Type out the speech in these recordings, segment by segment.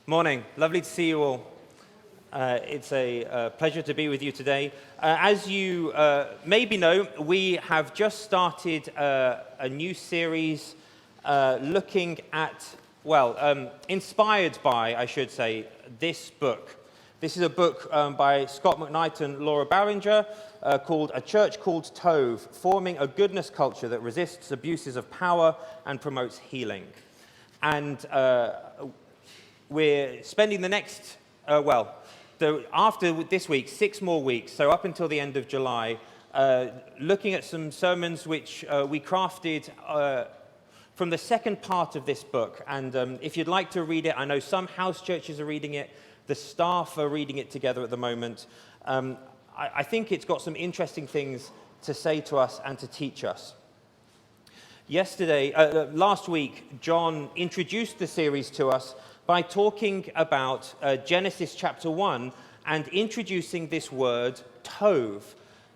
Morning. Lovely to see you all. It's a pleasure to be with you today. As you maybe know, we have just started a new series looking at, inspired by, I should say, this book. This is a book by Scot McKnight and Laura Barringer called A Church Called TOV, Forming a Goodness Culture That Resists Abuses of Power and Promotes Healing. And we're spending the next, after this week, 6 more weeks, so up until the end of July, looking at some sermons which we crafted from the second part of this book. And if you'd like to read it, I know some house churches are reading it. The staff are reading it together at the moment. I think it's got some interesting things to say to us and to teach us. Last week, John introduced the series to us by talking about Genesis chapter 1 and introducing this word TOV.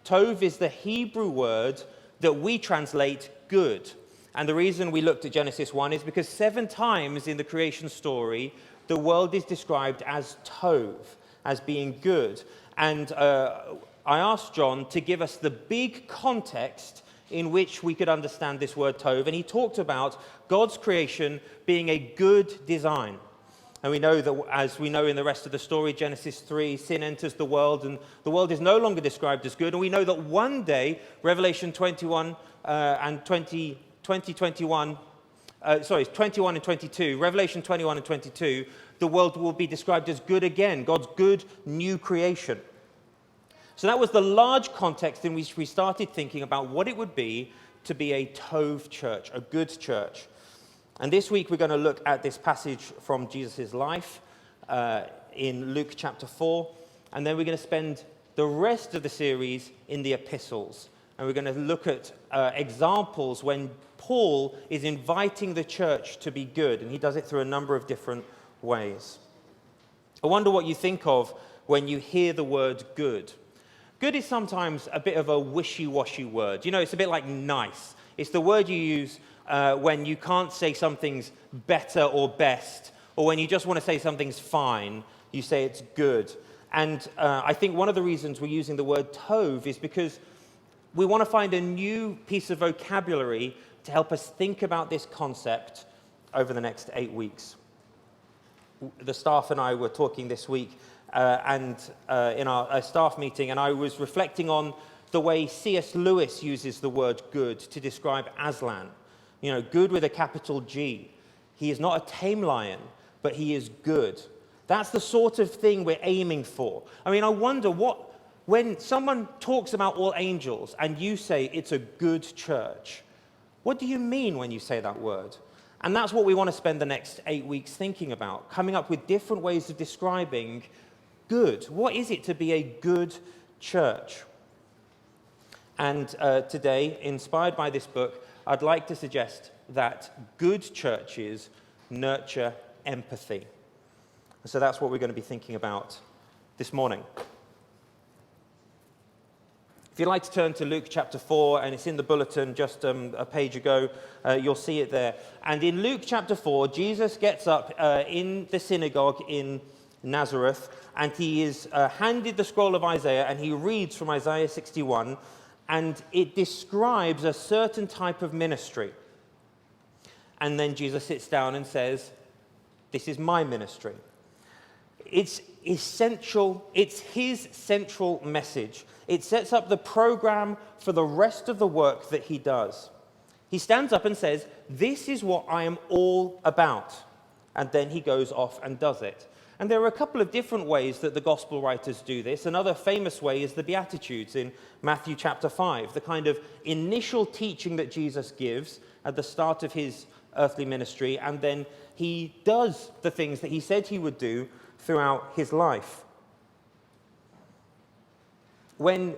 TOV is the Hebrew word that we translate good. And the reason we looked at Genesis 1 is because 7 times in the creation story, the world is described as TOV, as being good. And I asked John to give us the big context in which we could understand this word TOV. And he talked about God's creation being a good design. And we know that, as we know in the rest of the story, Genesis 3, sin enters the world, and the world is no longer described as good. And we know that one day, Revelation 21 and 22, Revelation 21 and 22, the world will be described as good again, God's good new creation. So that was the large context in which we started thinking about what it would be to be a TOV church, a good church. And this week we're going to look at this passage from Jesus' life in Luke chapter 4. And then we're going to spend the rest of the series in the epistles. And we're going to look at examples when Paul is inviting the church to be good. And he does it through a number of different ways. I wonder what you think of when you hear the word good. Good is sometimes a bit of a wishy-washy word. You know, it's a bit like nice. It's the word you use when you can't say something's better or best, or when you just want to say something's fine, you say it's good. And I think one of the reasons we're using the word TOV is because we want to find a new piece of vocabulary to help us think about this concept over the next 8 weeks. The staff and I were talking this week in our staff meeting, and I was reflecting on the way C.S. Lewis uses the word good to describe Aslan. You know, good with a capital G. He is not a tame lion, but he is good. That's the sort of thing we're aiming for. I mean, I wonder when someone talks about all angels and you say it's a good church, what do you mean when you say that word? And that's what we want to spend the next 8 weeks thinking about, coming up with different ways of describing good. What is it to be a good church? And today, inspired by this book, I'd like to suggest that good churches nurture empathy. And so that's what we're going to be thinking about this morning. If you'd like to turn to Luke chapter 4, and it's in the bulletin just a page ago, you'll see it there. And in Luke chapter 4, Jesus gets up in the synagogue in Nazareth, and he is handed the scroll of Isaiah, and he reads from Isaiah 61, and it describes a certain type of ministry. And then Jesus sits down and says, "This is my ministry." It's essential. It's his central message. It sets up the program for the rest of the work that he does. He stands up and says, "This is what I am all about." And then he goes off and does it. And there are a couple of different ways that the gospel writers do this. Another famous way is the Beatitudes in Matthew chapter 5, the kind of initial teaching that Jesus gives at the start of his earthly ministry, and then he does the things that he said he would do throughout his life. When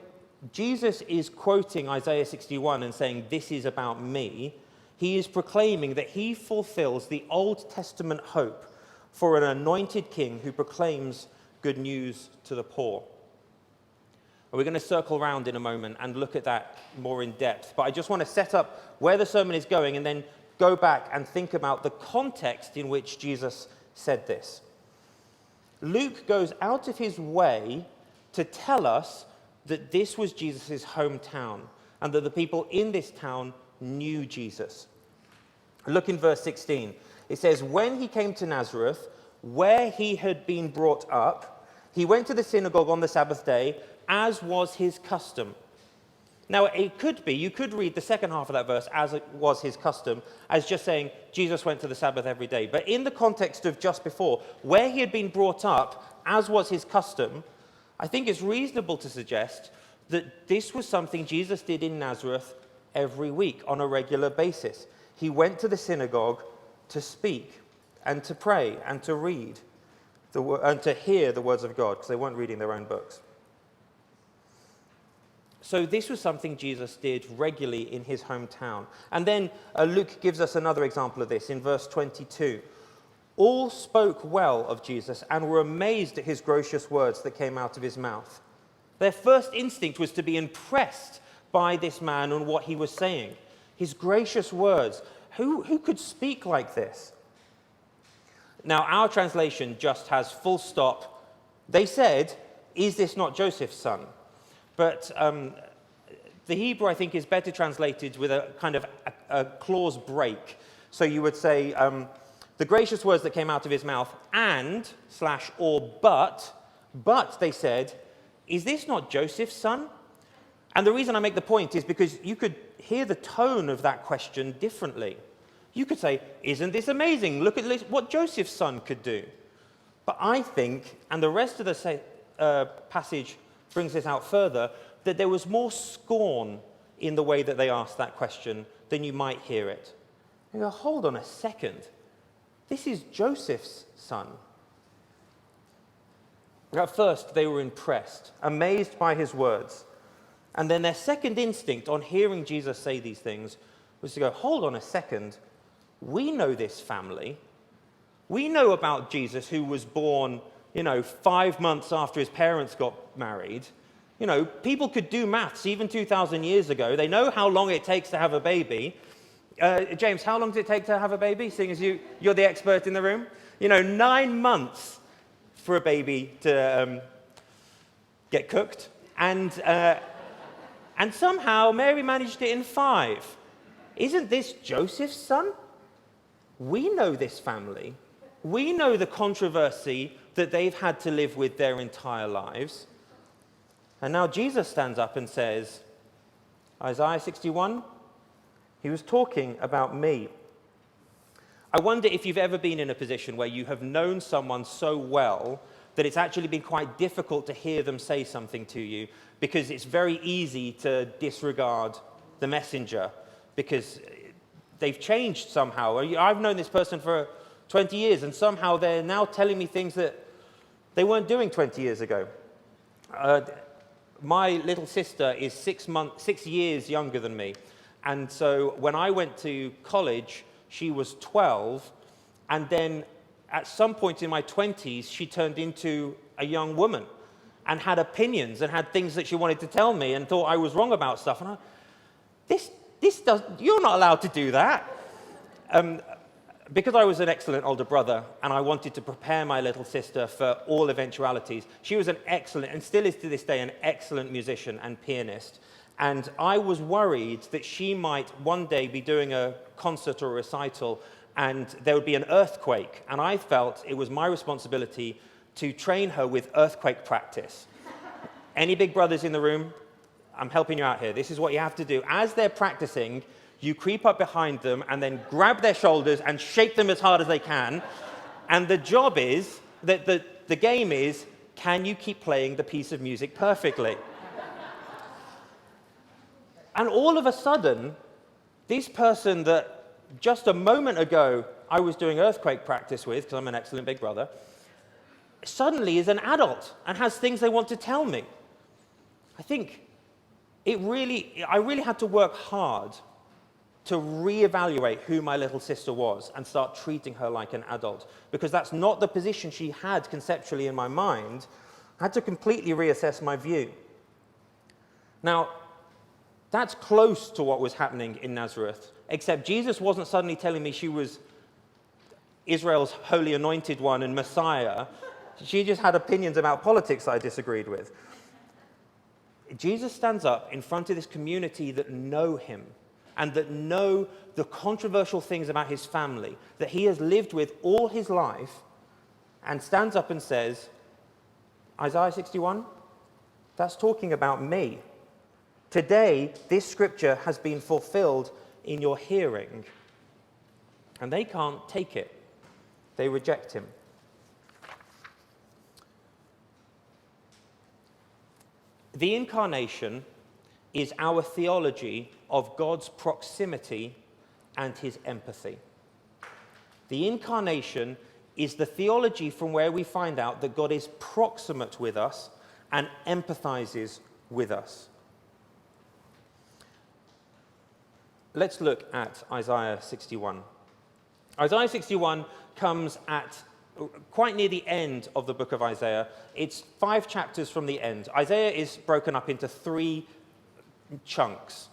Jesus is quoting Isaiah 61 and saying, "This is about me," he is proclaiming that he fulfills the Old Testament hope for an anointed king who proclaims good news to the poor. And we're going to circle around in a moment and look at that more in depth. But I just want to set up where the sermon is going and then go back and think about the context in which Jesus said this. Luke goes out of his way to tell us that this was Jesus' hometown and that the people in this town knew Jesus. Look in verse 16. It says, when he came to Nazareth, where he had been brought up, he went to the synagogue on the Sabbath day, as was his custom. Now, it could be, you could read the second half of that verse, as it was his custom, as just saying Jesus went to the Sabbath every day. But in the context of just before, where he had been brought up, as was his custom, I think it's reasonable to suggest that this was something Jesus did in Nazareth every week on a regular basis. He went to the synagogue to speak and to pray and to read and to hear the words of God, because they weren't reading their own books. So this was something Jesus did regularly in his hometown. And then Luke gives us another example of this in verse 22. All spoke well of Jesus and were amazed at his gracious words that came out of his mouth. Their first instinct was to be impressed by this man and what he was saying. His gracious words. Who could speak like this? Now, our translation just has full stop. They said, is this not Joseph's son? But the Hebrew, I think, is better translated with a kind of a clause break. So you would say, the gracious words that came out of his mouth and, or but they said, is this not Joseph's son? And the reason I make the point is because you could hear the tone of that question differently. You could say, isn't this amazing? Look at what Joseph's son could do. But I think, and the rest of the passage brings this out further, that there was more scorn in the way that they asked that question than you might hear it. You go, hold on a second. This is Joseph's son. At first, they were impressed, amazed by his words. And then their second instinct on hearing Jesus say these things was to go, hold on a second. We know this family. We know about Jesus, who was born 5 months after his parents got married. People could do maths even 2,000 years ago. They know how long it takes to have a baby. James, how long does it take to have a baby, seeing as you're the expert in the room? 9 months for a baby to get cooked. And somehow Mary managed it in 5. Isn't this Joseph's son? We know this family. We know the controversy that they've had to live with their entire lives. And now Jesus stands up and says, Isaiah 61, he was talking about me. I wonder if you've ever been in a position where you have known someone so well that it's actually been quite difficult to hear them say something to you, because it's very easy to disregard the messenger because they've changed somehow. I've known this person for 20 years, and somehow they're now telling me things that they weren't doing 20 years ago. My little sister is 6 years younger than me. And so when I went to college, she was 12. And then at some point in my 20s, she turned into a young woman and had opinions and had things that she wanted to tell me and thought I was wrong about stuff. And you're not allowed to do that. Because I was an excellent older brother and I wanted to prepare my little sister for all eventualities, she was an excellent, and still is to this day, an excellent musician and pianist. And I was worried that she might one day be doing a concert or a recital and there would be an earthquake. And I felt it was my responsibility to train her with earthquake practice. Any big brothers in the room? I'm helping you out here. This is what you have to do. As they're practicing, you creep up behind them and then grab their shoulders and shake them as hard as they can. And the job is, the game is, can you keep playing the piece of music perfectly? And all of a sudden, this person that just a moment ago I was doing earthquake practice with, because I'm an excellent big brother, suddenly is an adult and has things they want to tell me. I think I really had to work hard to reevaluate who my little sister was and start treating her like an adult, because that's not the position she had conceptually in my mind. I had to completely reassess my view. Now, that's close to what was happening in Nazareth, except Jesus wasn't suddenly telling me she was Israel's holy anointed one and Messiah. She just had opinions about politics I disagreed with. Jesus stands up in front of this community that know him and that know the controversial things about his family that he has lived with all his life, and stands up and says, Isaiah 61, that's talking about me. Today, this scripture has been fulfilled in your hearing. And they can't take it. They reject him. The incarnation is our theology of God's proximity and his empathy. The incarnation is the theology from where we find out that God is proximate with us and empathizes with us. Let's look at Isaiah 61. Isaiah 61 comes at quite near the end of the book of Isaiah. It's 5 chapters from the end. Isaiah is broken up into 3 chunks.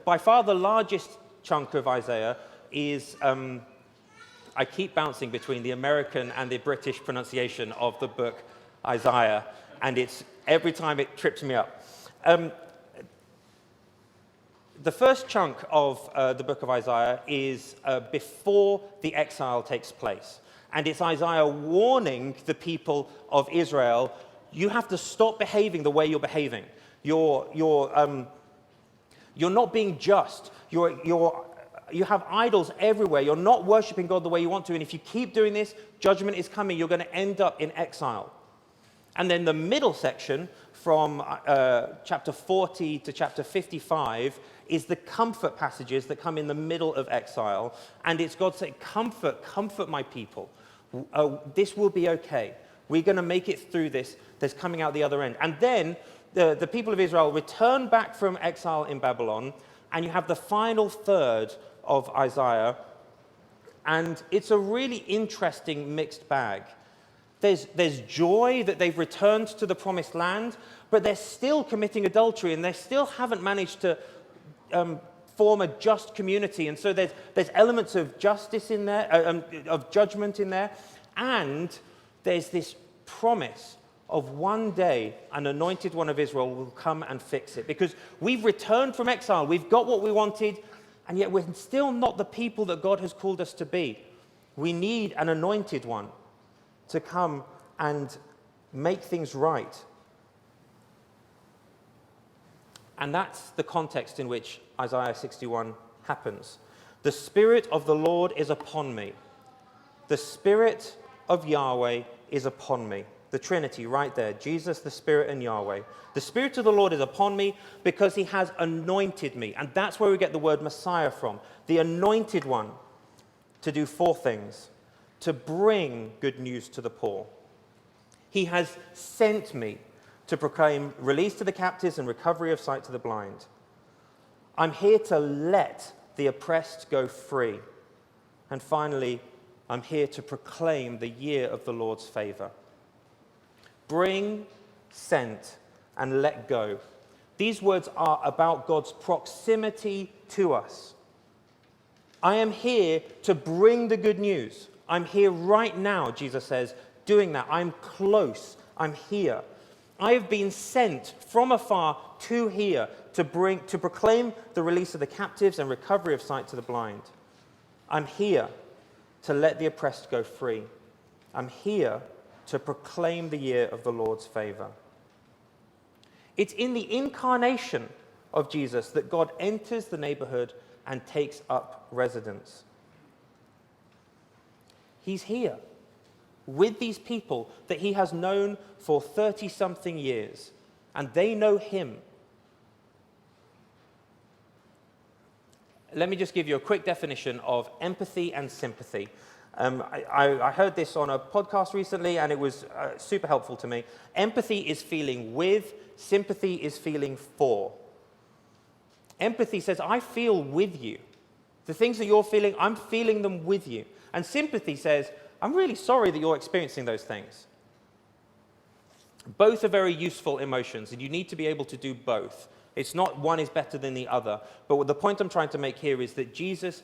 By far the largest chunk of Isaiah is, I keep bouncing between the American and the British pronunciation of the book Isaiah, and it's every time it trips me up. The first chunk of the book of Isaiah is before the exile takes place. And it's Isaiah warning the people of Israel, you have to stop behaving the way you're behaving. You're not being just. You have idols everywhere. You're not worshiping God the way you want to. And if you keep doing this, judgment is coming. You're going to end up in exile. And then the middle section from chapter 40 to chapter 55 is the comfort passages that come in the middle of exile. And it's God saying, comfort my people. This will be okay. We're going to make it through this. There's coming out the other end. And then the people of Israel return back from exile in Babylon, and you have the final third of Isaiah. And it's a really interesting mixed bag. There's joy that they've returned to the promised land, but they're still committing adultery, and they still haven't managed to form a just community. And so there's elements of justice in there, of judgment in there, and there's this promise of one day an anointed one of Israel will come and fix it. Because we've returned from exile, we've got what we wanted, and yet we're still not the people that God has called us to be. We need an anointed one to come and make things right. And that's the context in which Isaiah 61 happens. The Spirit of the Lord is upon me. The Spirit of Yahweh is upon me. The Trinity right there, Jesus, the Spirit, and Yahweh. The Spirit of the Lord is upon me because he has anointed me. And that's where we get the word Messiah from. The anointed one, to do 4 things. To bring good news to the poor. He has sent me to proclaim release to the captives and recovery of sight to the blind. I'm here to let the oppressed go free. And finally, I'm here to proclaim the year of the Lord's favor. Bring, sent, and let go. These words are about God's proximity to us. I am here to bring the good news. I'm here right now, Jesus says, doing that. I'm close. I'm here. I have been sent from afar to here to proclaim the release of the captives and recovery of sight to the blind. I'm here to let the oppressed go free. I'm here to proclaim the year of the Lord's favor. It's in the incarnation of Jesus that God enters the neighborhood and takes up residence. He's here with these people that he has known for 30-something years, and they know him. Let me just give you a quick definition of empathy and sympathy. I heard this on a podcast recently, and it was super helpful to me. Empathy is feeling with, sympathy is feeling for. Empathy says, I feel with you. The things that you're feeling, I'm feeling them with you. And sympathy says, I'm really sorry that you're experiencing those things. Both are very useful emotions, and you need to be able to do both. It's not one is better than the other. But the point I'm trying to make here is that Jesus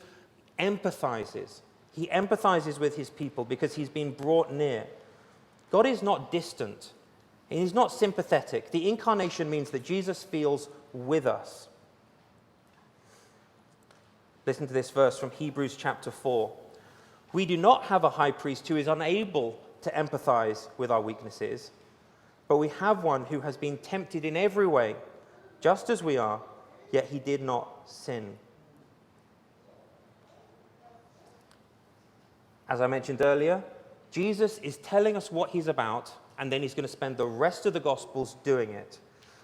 empathizes. He empathizes with his people because he's been brought near. God is not distant. He's not sympathetic. The incarnation means that Jesus feels with us. Listen to this verse from Hebrews chapter 4. We do not have a high priest who is unable to empathize with our weaknesses, but we have one who has been tempted in every way, just as we are, yet he did not sin. As I mentioned earlier, Jesus is telling us what he's about, and then he's going to spend the rest of the Gospels doing it.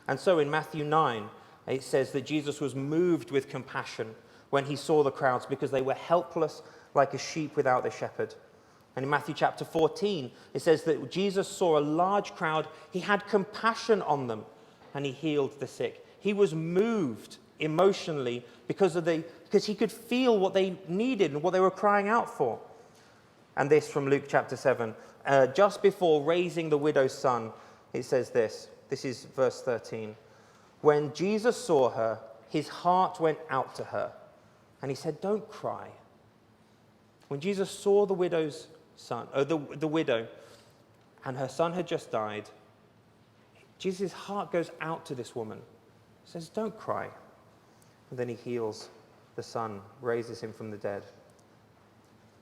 And so in Matthew 9, it says that Jesus was moved with compassion when he saw the crowds because they were helpless like a sheep without a shepherd. And in Matthew chapter 14, it says that Jesus saw a large crowd. He had compassion on them, and he healed the sick. He was moved emotionally because he could feel what they needed and what they were crying out for. And this from Luke chapter 7. Just before raising the widow's son, it says this. This is verse 13. When Jesus saw her, his heart went out to her, and he said, "Don't cry." When Jesus saw the widow's son, the widow, and her son had just died, Jesus' heart goes out to this woman. He says, "Don't cry." And then he heals the son, raises him from the dead.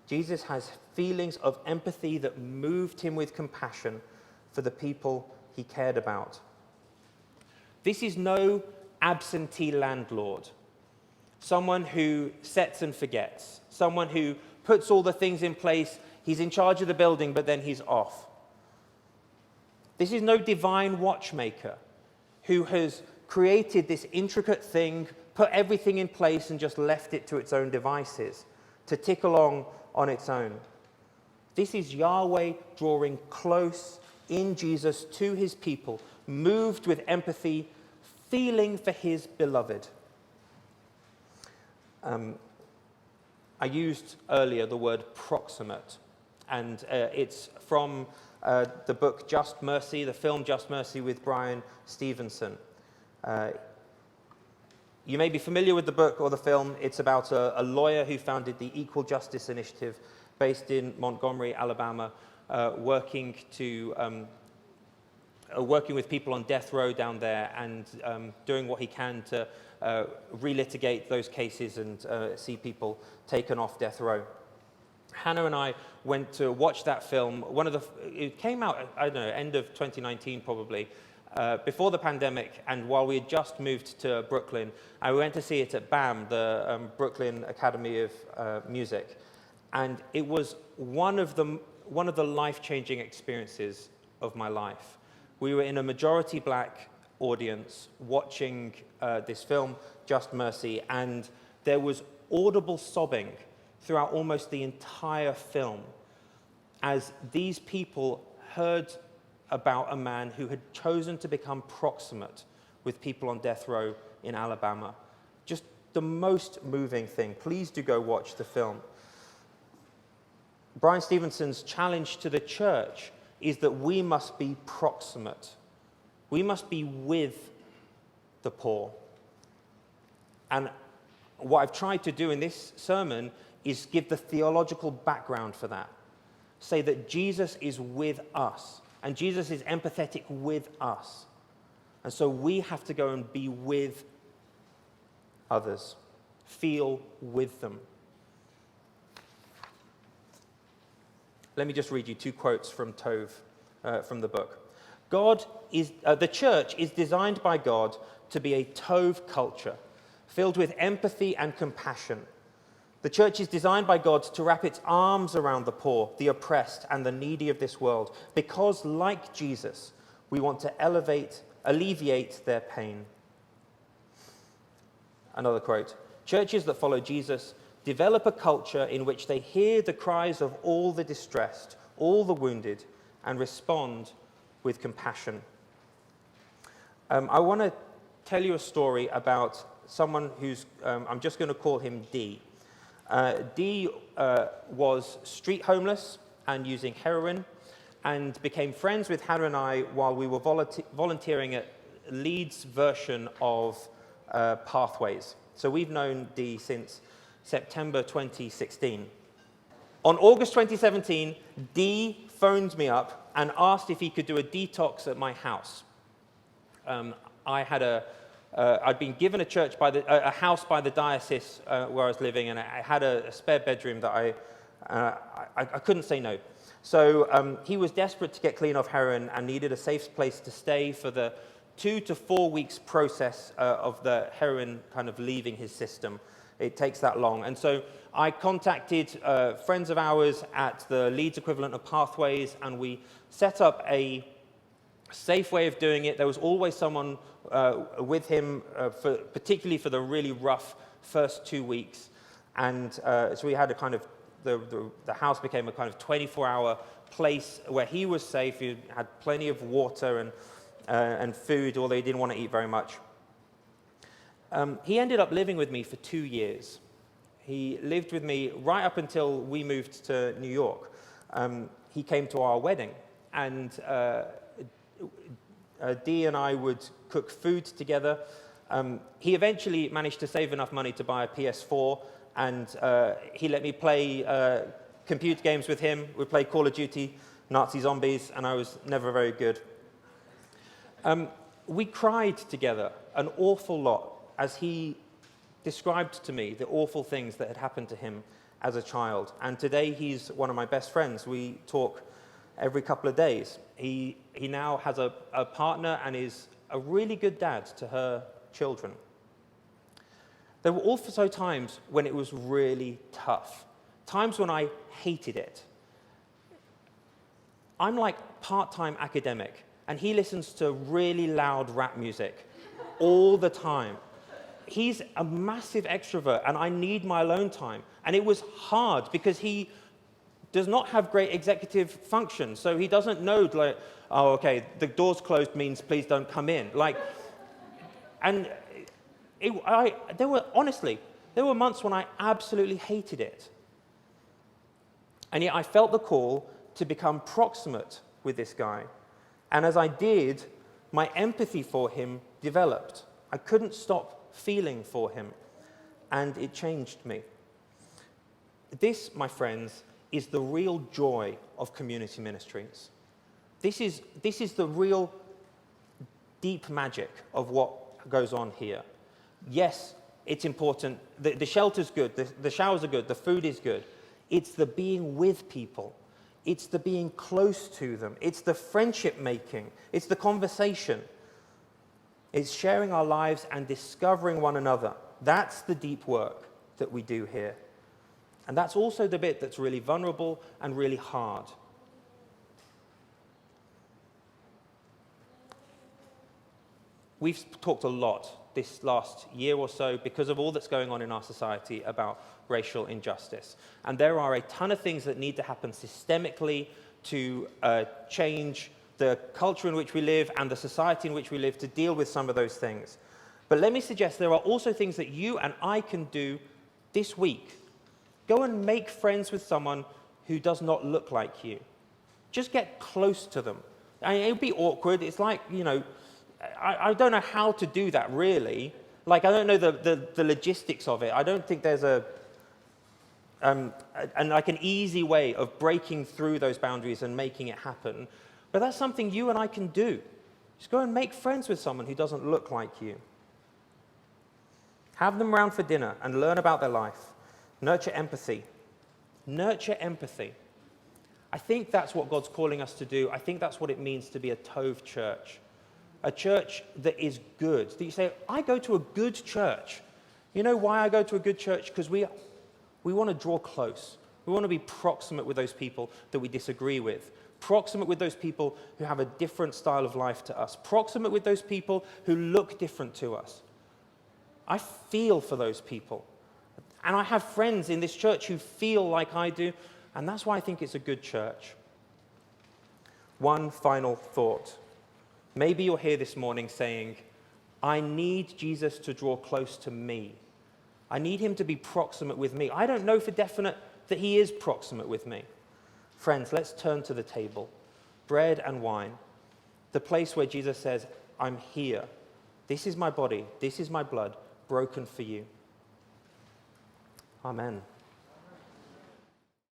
Jesus has feelings of empathy that moved him with compassion for the people he cared about. This is no absentee landlord, someone who sets and forgets, someone who puts all the things in place. He's in charge of the building, but then he's off. This is no divine watchmaker who has created this intricate thing, put everything in place, and just left it to its own devices to tick along on its own. This is Yahweh drawing close in Jesus to his people, moved with empathy, feeling for his beloved. I used earlier the word proximate, and it's from the book Just Mercy, the film Just Mercy with Brian Stevenson. You may be familiar with the book or the film. It's about a lawyer who founded the Equal Justice Initiative based in Montgomery, Alabama, working with people on death row down there and doing what he can to relitigate those cases and see people taken off death row. Hannah and I went to watch that film. It came out, I don't know, end of 2019 probably, before the pandemic, and while we had just moved to Brooklyn, I went to see it at BAM, the Brooklyn Academy of Music, and it was one of the life-changing experiences of my life. We were in a majority black audience watching this film, Just Mercy, and there was audible sobbing throughout almost the entire film as these people heard about a man who had chosen to become proximate with people on death row in Alabama. Just the most moving thing. Please do go watch the film. Brian Stevenson's challenge to the church is that we must be proximate. We must be with the poor. And what I've tried to do in this sermon is give the theological background for that. Say that Jesus is with us, and Jesus is empathetic with us. And so we have to go and be with others, feel with them. Let me just read you two quotes from TOV, from the book. The church is designed by God to be a TOV culture, filled with empathy and compassion. The church is designed by God to wrap its arms around the poor, the oppressed, and the needy of this world, because, like Jesus, we want to alleviate their pain. Another quote, churches that follow Jesus develop a culture in which they hear the cries of all the distressed, all the wounded, and respond with compassion. I want to tell you a story about someone who's, I'm just going to call him D. D was street homeless and using heroin, and became friends with Hannah and I while we were volunteering at Leeds' version of Pathways. So we've known D since September 2016. On August 2017, D phoned me up and asked if he could do a detox at my house. I'd been given a house by the diocese where I was living, and I had a spare bedroom that I couldn't say no. So he was desperate to get clean of heroin and needed a safe place to stay for the 2 to 4 weeks process of the heroin kind of leaving his system. It takes that long. And so I contacted friends of ours at the Leeds equivalent of Pathways, and we set up a safe way of doing it. There was always someone with him, particularly for the really rough first 2 weeks. And so we had a kind of, the house became a kind of 24-hour place where he was safe. He had plenty of water and food, although he didn't want to eat very much. He ended up living with me for 2 years. He lived with me right up until we moved to New York. He came to our wedding, and Dee and I would cook food together. He eventually managed to save enough money to buy a PS4, and he let me play computer games with him. We played Call of Duty, Nazi zombies, and I was never very good. We cried together an awful lot as he described to me the awful things that had happened to him as a child. And today he's one of my best friends. We talk every couple of days. He now has a partner and is a really good dad to her children. There were also times when it was really tough, times when I hated it. I'm like part-time academic, and he listens to really loud rap music all the time. He's a massive extrovert, and I need my alone time. And it was hard because he does not have great executive function, so he doesn't know, like, oh, okay, the door's closed means please don't come in. Like, and there were months when I absolutely hated it. And yet I felt the call to become proximate with this guy. And as I did, my empathy for him developed. I couldn't stop feeling for him, and it changed me. This, my friends, is the real joy of community ministries. This is the real deep magic of what goes on here. Yes, it's important. The shelter's good, the showers are good, the food is good. It's the being with people. It's the being close to them. It's the friendship making. It's the conversation. It's sharing our lives and discovering one another. That's the deep work that we do here. And that's also the bit that's really vulnerable and really hard. We've talked a lot this last year or so because of all that's going on in our society about racial injustice. And there are a ton of things that need to happen systemically to change the culture in which we live and the society in which we live to deal with some of those things. But let me suggest there are also things that you and I can do this week. Go and make friends with someone who does not look like you. Just get close to them. I mean, it would be awkward. It's like, I don't know how to do that really. Like, I don't know the logistics of it. I don't think there's an easy way of breaking through those boundaries and making it happen. But that's something you and I can do. Just go and make friends with someone who doesn't look like you. Have them round for dinner and learn about their life. Nurture empathy. Nurture empathy. I think that's what God's calling us to do. I think that's what it means to be a TOV church. A church that is good. That you say, I go to a good church. You know why I go to a good church? Because we want to draw close. We want to be proximate with those people that we disagree with. Proximate with those people who have a different style of life to us. Proximate with those people who look different to us. I feel for those people. And I have friends in this church who feel like I do, and that's why I think it's a good church. One final thought. Maybe you're here this morning saying, I need Jesus to draw close to me. I need him to be proximate with me. I don't know for definite that he is proximate with me. Friends, let's turn to the table. Bread and wine. The place where Jesus says, I'm here. This is my body. This is my blood, broken for you. Amen.